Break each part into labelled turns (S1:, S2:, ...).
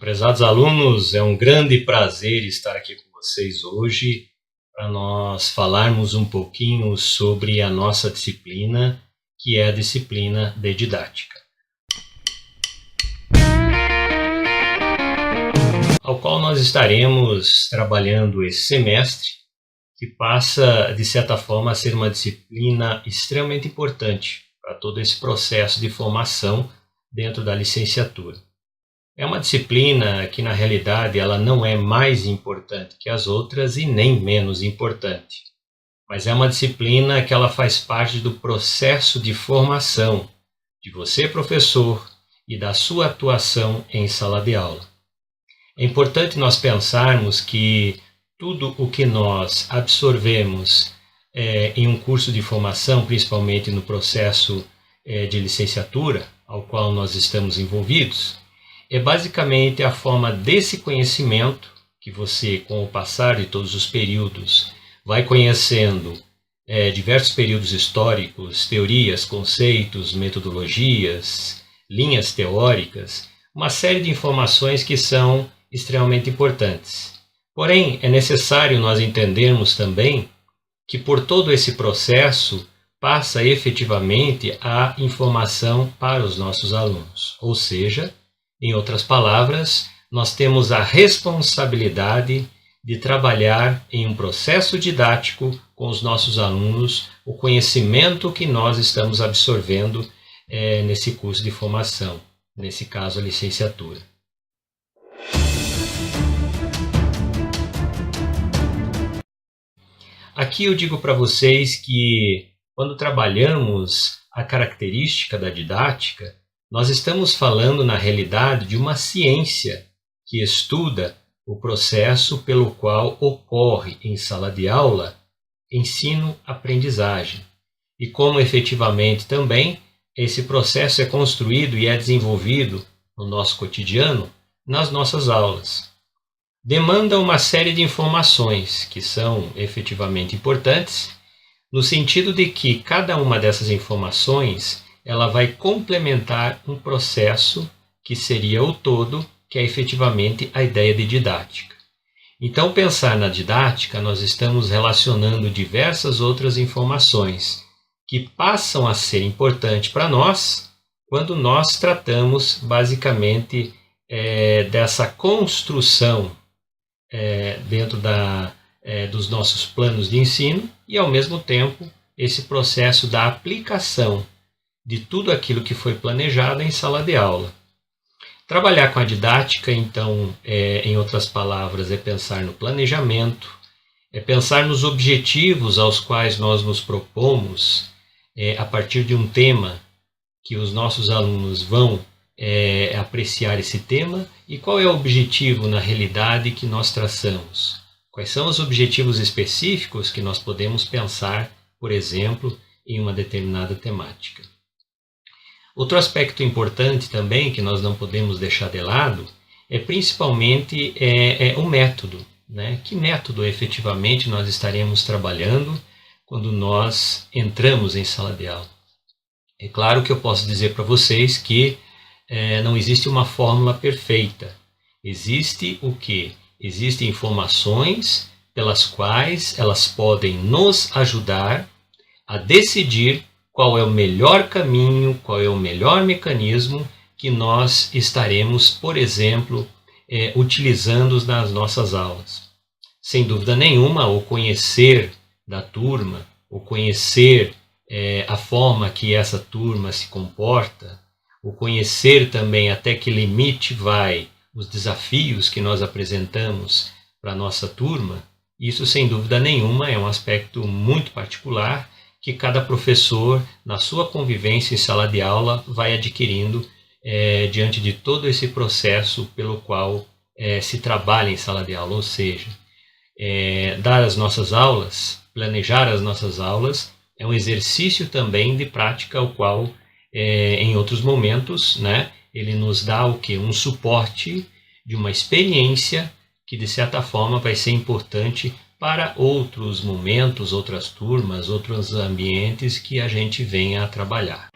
S1: Prezados alunos, é um grande prazer estar aqui com vocês hoje para nós falarmos um pouquinho sobre a nossa disciplina, que é a disciplina de didática, ao qual nós estaremos trabalhando esse semestre, que passa, de certa forma, a ser uma disciplina extremamente importante para todo esse processo de formação dentro da licenciatura. É uma disciplina que, na realidade, ela não é mais importante que as outras e nem menos importante. Mas é uma disciplina que ela faz parte do processo de formação de você, professor, e da sua atuação em sala de aula. É importante nós pensarmos que tudo o que nós absorvemos em um curso de formação, principalmente no processo de licenciatura, ao qual nós estamos envolvidos, é basicamente a forma desse conhecimento que você, com o passar de todos os períodos, vai conhecendo diversos períodos históricos, teorias, conceitos, metodologias, linhas teóricas, uma série de informações que são extremamente importantes. Porém, é necessário nós entendermos também que por todo esse processo passa efetivamente a informação para os nossos alunos, ou seja, em outras palavras, nós temos a responsabilidade de trabalhar em um processo didático com os nossos alunos o conhecimento que nós estamos absorvendo nesse curso de formação, nesse caso a licenciatura. Aqui eu digo para vocês que quando trabalhamos a característica da didática, nós estamos falando, na realidade, de uma ciência que estuda o processo pelo qual ocorre em sala de aula ensino-aprendizagem e como efetivamente também esse processo é construído e é desenvolvido no nosso cotidiano, nas nossas aulas. Demanda uma série de informações que são efetivamente importantes, no sentido de que cada uma dessas informações ela vai complementar um processo que seria o todo, que é efetivamente a ideia de didática. Então, pensar na didática, nós estamos relacionando diversas outras informações que passam a ser importantes para nós quando nós tratamos basicamente dessa construção dentro dos nossos planos de ensino e, ao mesmo tempo, esse processo da aplicação de tudo aquilo que foi planejado em sala de aula. Trabalhar com a didática, então, em outras palavras, é pensar no planejamento, é pensar nos objetivos aos quais nós nos propomos a partir de um tema que os nossos alunos vão apreciar esse tema e qual é o objetivo, na realidade, que nós traçamos. Quais são os objetivos específicos que nós podemos pensar, por exemplo, em uma determinada temática. Outro aspecto importante também, que nós não podemos deixar de lado, é principalmente o método, né? Que método efetivamente nós estaremos trabalhando quando nós entramos em sala de aula? É claro que eu posso dizer para vocês que não existe uma fórmula perfeita. Existe o quê? Existem informações pelas quais elas podem nos ajudar a decidir qual é o melhor caminho, qual é o melhor mecanismo que nós estaremos, por exemplo, utilizando nas nossas aulas. Sem dúvida nenhuma, o conhecer da turma, o conhecer a forma que essa turma se comporta, o conhecer também até que limite vai os desafios que nós apresentamos para a nossa turma, isso sem dúvida nenhuma é um aspecto muito particular que cada professor, na sua convivência em sala de aula, vai adquirindo diante de todo esse processo pelo qual se trabalha em sala de aula, ou seja, dar as nossas aulas, planejar as nossas aulas, é um exercício também de prática, o qual, em outros momentos, né, ele nos dá o quê? Um suporte de uma experiência que, de certa forma, vai ser importante para outros momentos, outras turmas, outros ambientes que a gente venha a trabalhar.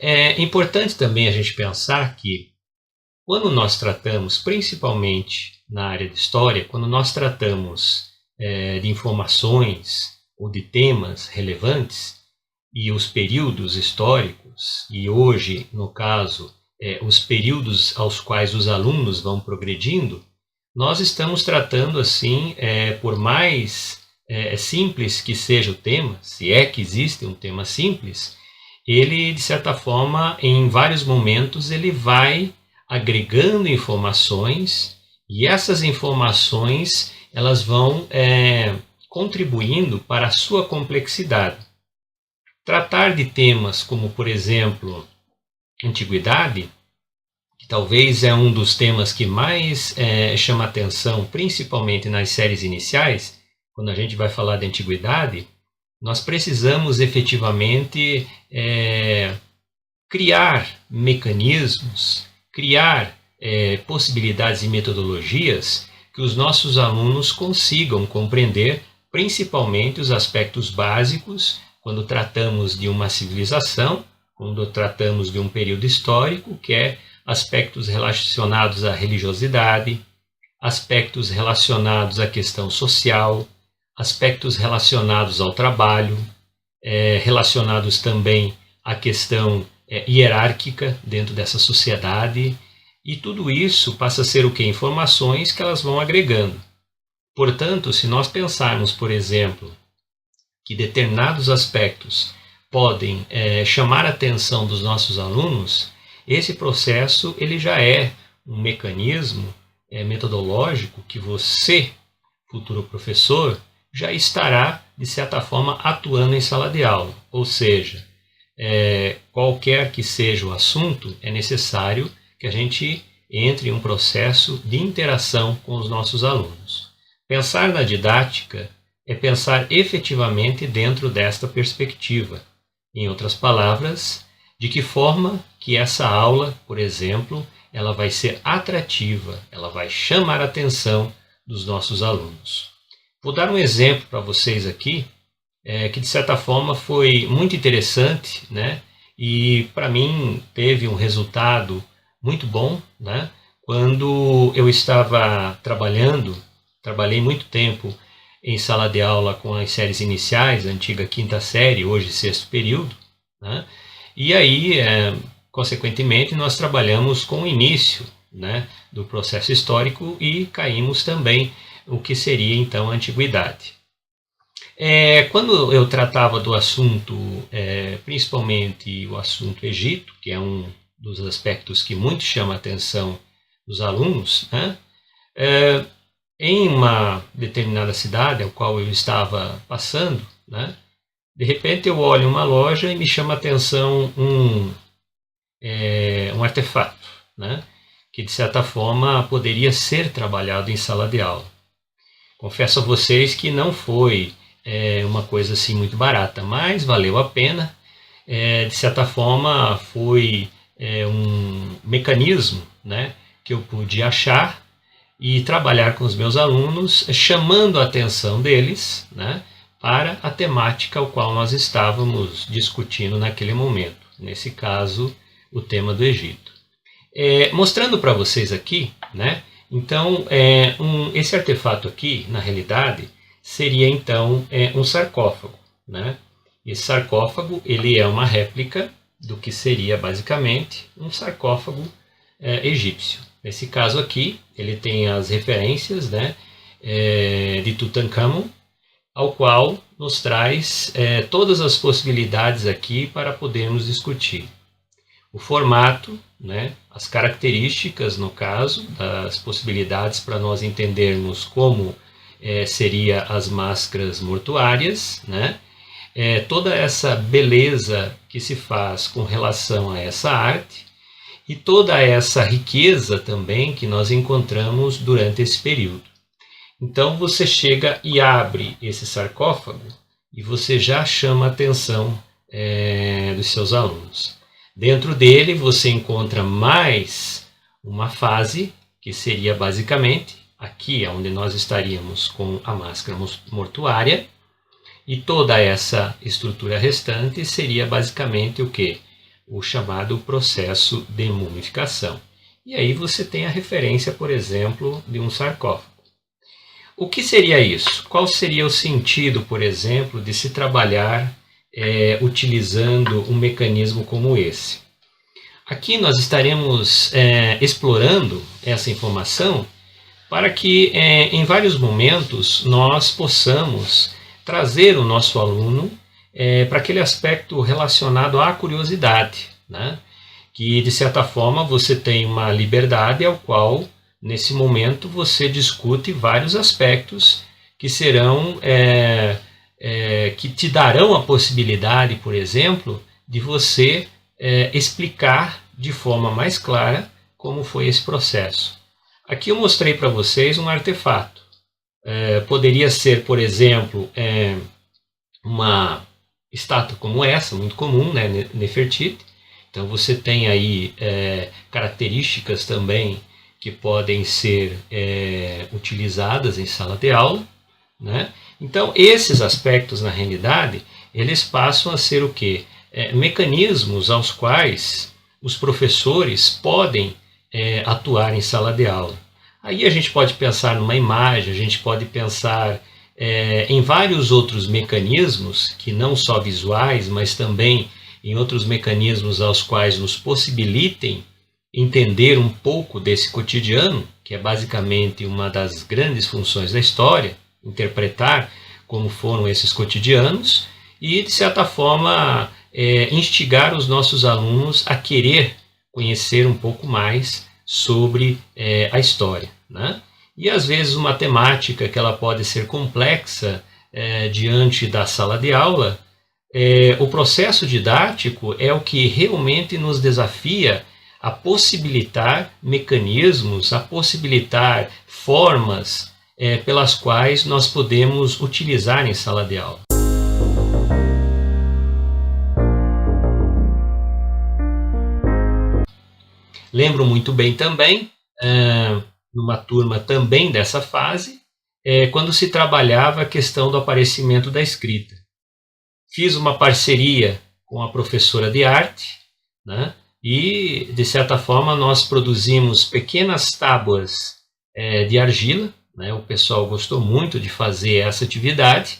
S1: É importante também a gente pensar que quando nós tratamos, principalmente na área de história, quando nós tratamos de informações ou de temas relevantes, e os períodos históricos, e hoje, no caso, os períodos aos quais os alunos vão progredindo, nós estamos tratando assim, por mais simples que seja o tema, se é que existe um tema simples, ele, de certa forma, em vários momentos, ele vai agregando informações, e essas informações elas vão contribuindo para a sua complexidade. Tratar de temas como, por exemplo, antiguidade, que talvez é um dos temas que mais chama atenção, principalmente nas séries iniciais, quando a gente vai falar de antiguidade, nós precisamos efetivamente criar mecanismos, criar possibilidades e metodologias que os nossos alunos consigam compreender, principalmente os aspectos básicos, quando tratamos de uma civilização, quando tratamos de um período histórico, que é aspectos relacionados à religiosidade, aspectos relacionados à questão social, aspectos relacionados ao trabalho, relacionados também à questão hierárquica dentro dessa sociedade, e tudo isso passa a ser o que? Informações que elas vão agregando. Portanto, se nós pensarmos, por exemplo, que determinados aspectos podem chamar a atenção dos nossos alunos, esse processo ele já é um mecanismo metodológico que você, futuro professor, já estará, de certa forma, atuando em sala de aula. Ou seja, qualquer que seja o assunto, é necessário que a gente entre em um processo de interação com os nossos alunos. Pensar na didática é pensar efetivamente dentro desta perspectiva. Em outras palavras, de que forma que essa aula, por exemplo, ela vai ser atrativa, ela vai chamar a atenção dos nossos alunos. Vou dar um exemplo para vocês aqui, que de certa forma foi muito interessante, né? E para mim teve um resultado muito bom, né? Quando eu estava trabalhei muito tempo em sala de aula com as séries iniciais, a antiga quinta série, hoje sexto período, né? E aí, consequentemente, nós trabalhamos com o início, né, do processo histórico e caímos também o que seria então a antiguidade. Quando eu tratava do assunto, principalmente o assunto Egito, que é um dos aspectos que muito chama a atenção dos alunos, né, em uma determinada cidade ao qual eu estava passando, né, de repente eu olho uma loja e me chama a atenção um artefato, né, que de certa forma poderia ser trabalhado em sala de aula. Confesso a vocês que não foi uma coisa assim muito barata, mas valeu a pena. De certa forma foi um mecanismo, né, que eu pude achar e trabalhar com os meus alunos, chamando a atenção deles, né, para a temática ao qual nós estávamos discutindo naquele momento. Nesse caso, o tema do Egito. Mostrando para vocês aqui, né, então, esse artefato aqui, na realidade, seria então um sarcófago, né? Esse sarcófago ele é uma réplica do que seria basicamente um sarcófago egípcio. Nesse caso aqui, ele tem as referências, né, de Tutankhamon, ao qual nos traz todas as possibilidades aqui para podermos discutir. O formato, né, as características, no caso, das possibilidades para nós entendermos como seria as máscaras mortuárias, né, toda essa beleza que se faz com relação a essa arte e toda essa riqueza também que nós encontramos durante esse período. Então você chega e abre esse sarcófago e você já chama a atenção dos seus alunos. Dentro dele você encontra mais uma fase, que seria basicamente aqui onde nós estaríamos com a máscara mortuária, e toda essa estrutura restante seria basicamente o quê? o chamado processo de mumificação. E aí você tem a referência, por exemplo, de um sarcófago. O que seria isso? Qual seria o sentido, por exemplo, de se trabalhar utilizando um mecanismo como esse? Aqui nós estaremos explorando essa informação para que em vários momentos nós possamos trazer o nosso aluno para aquele aspecto relacionado à curiosidade, né? Que de certa forma você tem uma liberdade ao qual nesse momento você discute vários aspectos que serão que te darão a possibilidade, por exemplo, de você explicar de forma mais clara como foi esse processo. Aqui eu mostrei para vocês um artefato. Poderia ser, por exemplo, uma estátua como essa, muito comum, né, Nefertiti. Então você tem aí características também que podem ser utilizadas em sala de aula, né? Então esses aspectos, na realidade, eles passam a ser o quê? Mecanismos aos quais os professores podem atuar em sala de aula. Aí a gente pode pensar numa imagem, a gente pode pensar em vários outros mecanismos, que não só visuais, mas também em outros mecanismos aos quais nos possibilitem entender um pouco desse cotidiano, que é basicamente uma das grandes funções da história, interpretar como foram esses cotidianos e, de certa forma, instigar os nossos alunos a querer conhecer um pouco mais sobre a história, né? E às vezes uma temática que ela pode ser complexa diante da sala de aula, o processo didático é o que realmente nos desafia a possibilitar mecanismos, a possibilitar formas pelas quais nós podemos utilizar em sala de aula. Lembro muito bem também, numa turma também dessa fase, quando se trabalhava a questão do aparecimento da escrita. Fiz uma parceria com a professora de arte, né? E, de certa forma, nós produzimos pequenas tábuas de argila, né? O pessoal gostou muito de fazer essa atividade,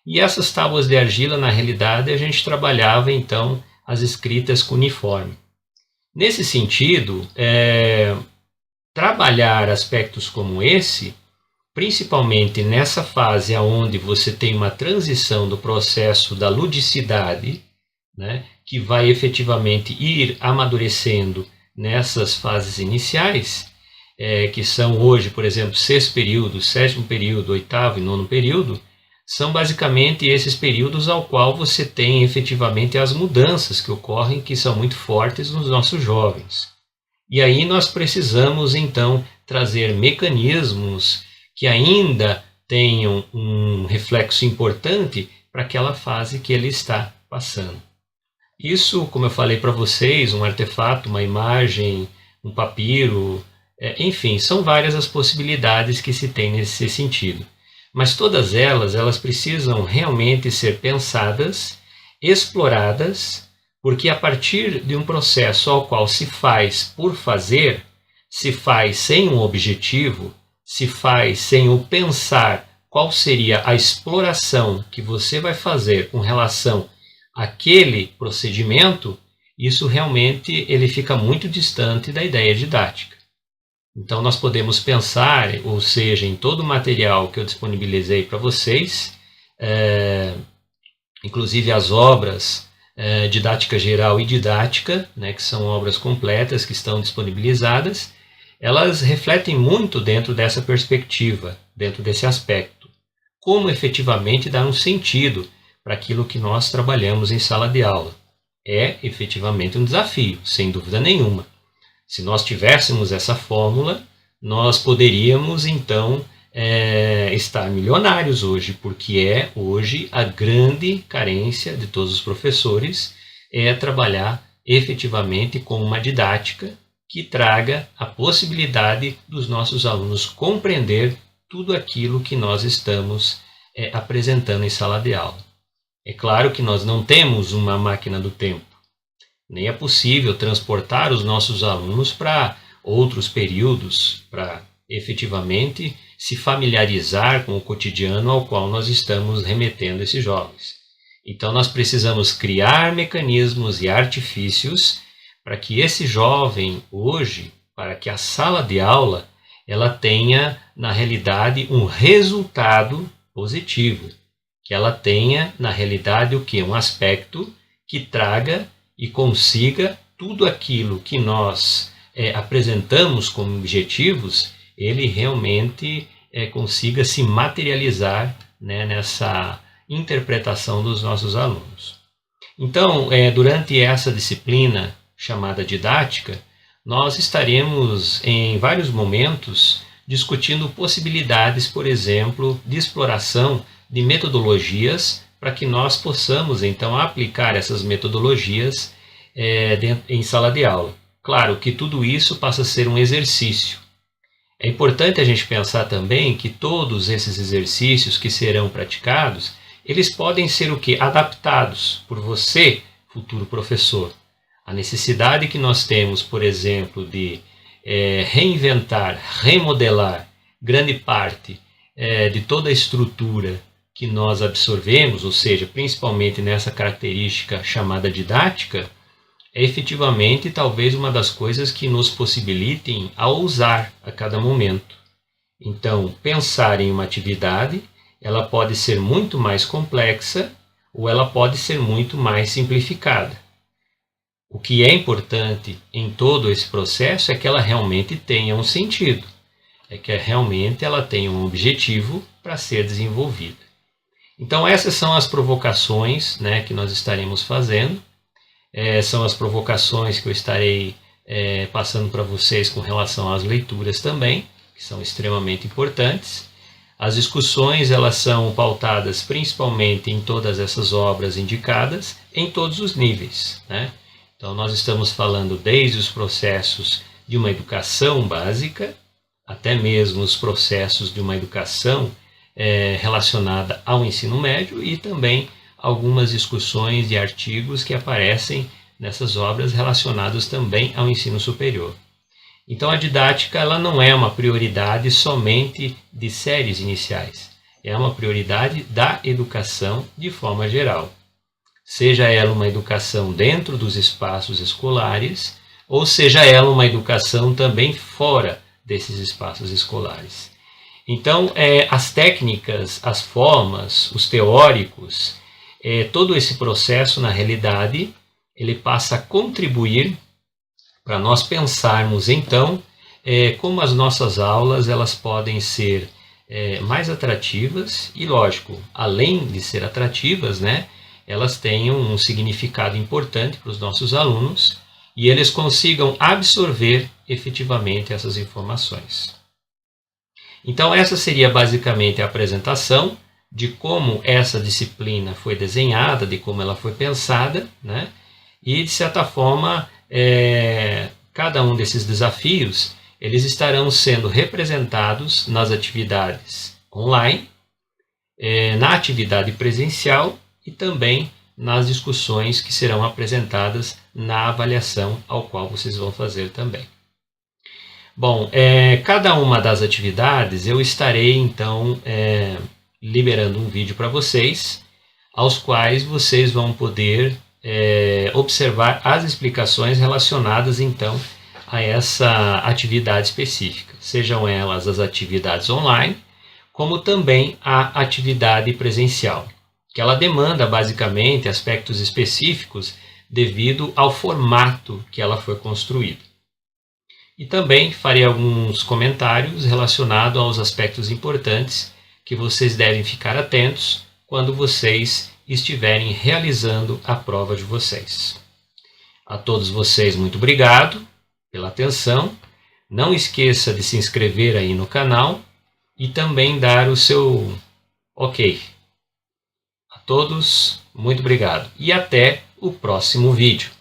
S1: e essas tábuas de argila, na realidade, a gente trabalhava, então, as escritas com uniforme. Nesse sentido, trabalhar aspectos como esse, principalmente nessa fase onde você tem uma transição do processo da ludicidade, né, que vai efetivamente ir amadurecendo nessas fases iniciais, que são hoje, por exemplo, 6º período, 7º período, 8º e 9º período, são basicamente esses períodos ao qual você tem efetivamente as mudanças que ocorrem, que são muito fortes nos nossos jovens. E aí nós precisamos, então, trazer mecanismos que ainda tenham um reflexo importante para aquela fase que ele está passando. Isso, como eu falei para vocês, um artefato, uma imagem, um papiro, enfim, são várias as possibilidades que se tem nesse sentido. Mas todas elas precisam realmente ser pensadas, exploradas, porque a partir de um processo ao qual se faz por fazer, se faz sem um objetivo, se faz sem o pensar qual seria a exploração que você vai fazer com relação àquele procedimento, isso realmente ele fica muito distante da ideia didática. Então nós podemos pensar, ou seja, em todo o material que eu disponibilizei para vocês, inclusive as obras Didática Geral e Didática, né, que são obras completas que estão disponibilizadas, elas refletem muito dentro dessa perspectiva, dentro desse aspecto. Como efetivamente dar um sentido para aquilo que nós trabalhamos em sala de aula. É efetivamente um desafio, sem dúvida nenhuma. Se nós tivéssemos essa fórmula, nós poderíamos então estar milionários hoje, porque é hoje a grande carência de todos os professores trabalhar efetivamente com uma didática que traga a possibilidade dos nossos alunos compreender tudo aquilo que nós estamos apresentando em sala de aula. É claro que nós não temos uma máquina do tempo, nem é possível transportar os nossos alunos para outros períodos, para efetivamente se familiarizar com o cotidiano ao qual nós estamos remetendo esses jovens. Então nós precisamos criar mecanismos e artifícios para que esse jovem hoje, para que a sala de aula, ela tenha na realidade um resultado positivo, que ela tenha na realidade o que? Um aspecto que traga e consiga tudo aquilo que nós apresentamos como objetivos, ele realmente consiga se materializar, né, nessa interpretação dos nossos alunos. Então, durante essa disciplina chamada didática, nós estaremos em vários momentos discutindo possibilidades, por exemplo, de exploração de metodologias para que nós possamos então aplicar essas metodologias em sala de aula. Claro que tudo isso passa a ser um exercício. É importante a gente pensar também que todos esses exercícios que serão praticados, eles podem ser o quê? Adaptados por você, futuro professor. A necessidade que nós temos, por exemplo, de reinventar, remodelar grande parte de toda a estrutura que nós absorvemos, ou seja, principalmente nessa característica chamada didática, é efetivamente talvez uma das coisas que nos possibilitem a ousar a cada momento. Então, pensar em uma atividade, ela pode ser muito mais complexa ou ela pode ser muito mais simplificada. O que é importante em todo esse processo é que ela realmente tenha um sentido, é que realmente ela tenha um objetivo para ser desenvolvida. Então essas são as provocações, né, que nós estaremos fazendo, são as provocações que eu estarei passando para vocês com relação às leituras também, que são extremamente importantes. As discussões elas são pautadas principalmente em todas essas obras indicadas, em todos os níveis, né? Então nós estamos falando desde os processos de uma educação básica, até mesmo os processos de uma educação relacionada ao ensino médio e também algumas discussões e artigos que aparecem nessas obras relacionados também ao ensino superior. Então a didática ela não é uma prioridade somente de séries iniciais, é uma prioridade da educação de forma geral. Seja ela uma educação dentro dos espaços escolares, ou seja ela uma educação também fora desses espaços escolares. Então, as técnicas, as formas, os teóricos, todo esse processo, na realidade, ele passa a contribuir para nós pensarmos, então, como as nossas aulas elas podem ser mais atrativas e, lógico, além de ser atrativas, né, elas tenham um significado importante para os nossos alunos e eles consigam absorver efetivamente essas informações. Então essa seria basicamente a apresentação de como essa disciplina foi desenhada, de como ela foi pensada, né? E de certa forma, cada um desses desafios, eles estarão sendo representados nas atividades online, na atividade presencial e também nas discussões que serão apresentadas na avaliação ao qual vocês vão fazer também. Bom, cada uma das atividades eu estarei então liberando um vídeo para vocês, aos quais vocês vão poder observar as explicações relacionadas então a essa atividade específica, sejam elas as atividades online, como também a atividade presencial, que ela demanda basicamente aspectos específicos devido ao formato que ela foi construída. E também farei alguns comentários relacionados aos aspectos importantes que vocês devem ficar atentos quando vocês estiverem realizando a prova de vocês. A todos vocês, muito obrigado pela atenção. Não esqueça de se inscrever aí no canal e também dar o seu ok. A todos, muito obrigado e até o próximo vídeo.